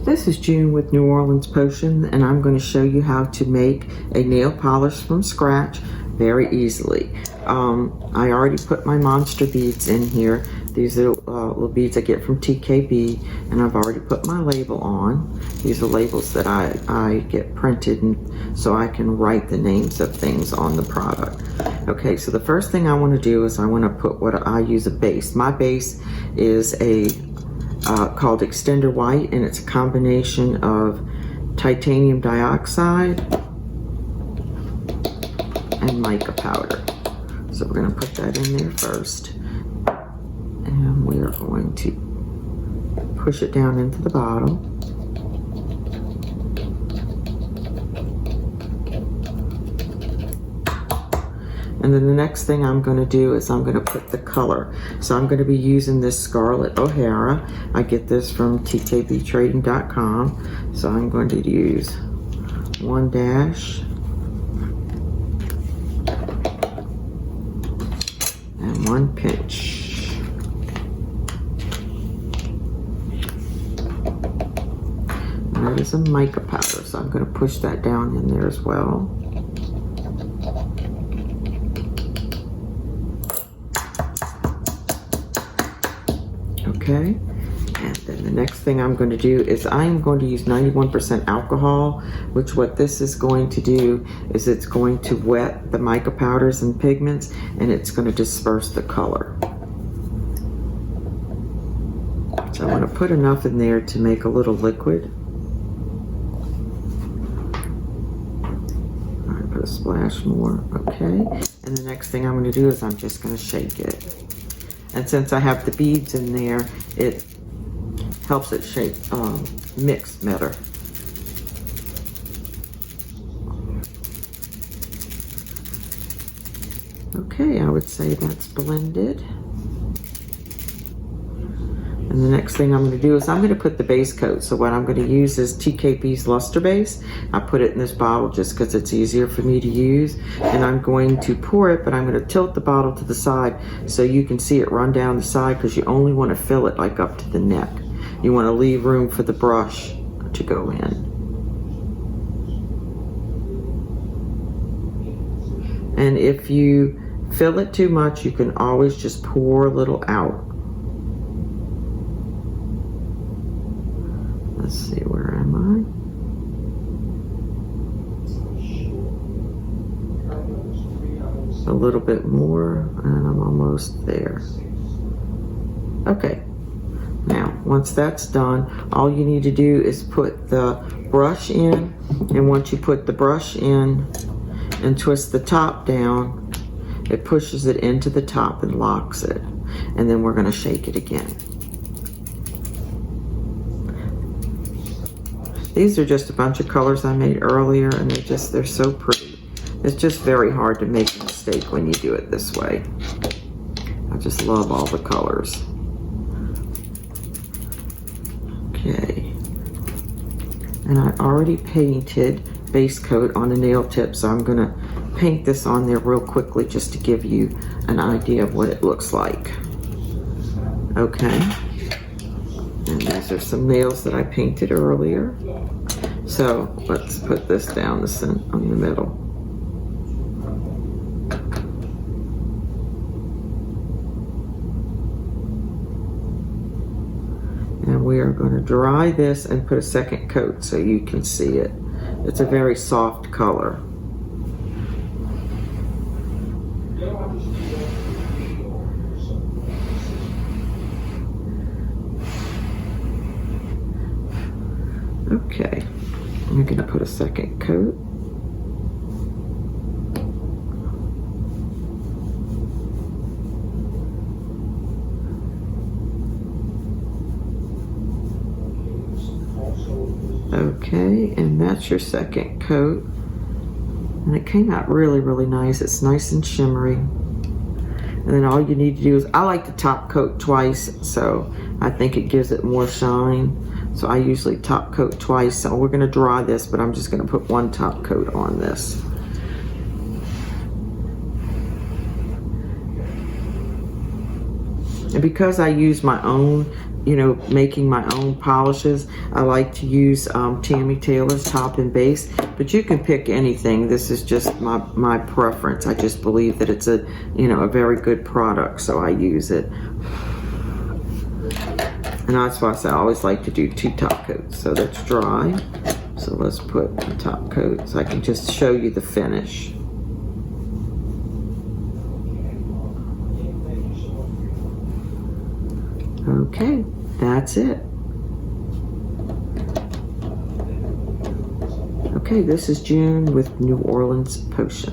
This is June with New Orleans Potion, and I'm going to show you how to make a nail polish from scratch very easily. I already put my monster beads in here. These are little beads I get from TKB, and I've already put my label on. These are labels that I get printed, and so I can write the names of things on the product. Okay, so the first thing I want to do is I want to put what I use a base. My base is called Extender White, and it's a combination of titanium dioxide and mica powder. So we're going to put that in there first, and we are going to push it down into the bottle. And then the next thing I'm going to do is I'm going to put the color. So I'm going to be using this Scarlet Hara. I get this from tkbtrading.com. So I'm going to use 1 dash and 1 pinch. And that is a mica powder, so I'm going to push that down in there as well. Okay, and then the next thing I'm going to do is I'm going to use 91% alcohol, which what this is going to do is it's going to wet the mica powders and pigments, and it's going to disperse the color. So I want to put enough in there to make a little liquid. All right, put a splash more. Okay, and the next thing I'm going to do is I'm just going to shake it. And since I have the beads in there, it helps it shake, mix better. Okay, I would say that's blended. And the next thing I'm going to do is I'm going to put the base coat. So what I'm going to use is TKB's Luster Base. I put it in this bottle just because it's easier for me to use. And I'm going to pour it, but I'm going to tilt the bottle to the side so you can see it run down the side, because you only want to fill it like up to the neck. You want to leave room for the brush to go in. And if you fill it too much, you can always just pour a little out. Let's see, where am I? A little bit more, and I'm almost there. Okay, now once that's done, all you need to do is put the brush in, and once you put the brush in and twist the top down, it pushes it into the top and locks it, and then we're going to shake it again. These are just a bunch of colors I made earlier, and they're so pretty. It's just very hard to make a mistake when you do it this way. I just love all the colors. Okay. And I already painted base coat on the nail tip, so I'm gonna paint this on there real quickly just to give you an idea of what it looks like. Okay. And these are some nails that I painted earlier. So let's put this down on the middle. And we are going to dry this and put a second coat so you can see it. It's a very soft color. Okay, I'm going to put a second coat. Okay, and that's your second coat. And it came out really, really nice. It's nice and shimmery. And then all you need to do is, I like to top coat twice, so I think it gives it more shine. So I usually top coat twice. So we're going to dry this, but I'm just going to put 1 top coat on this. And because I use my own you know, making my own polishes. I like to use Tammy Taylor's Top and Base, but you can pick anything. This is just my preference. I just believe that it's a, you know, a very good product, so I use it. And that's why I say I always like to do 2 top coats. So that's dry. So let's put the top coat so I can just show you the finish. Okay, that's it. Okay, this is June with New Orleans Potion.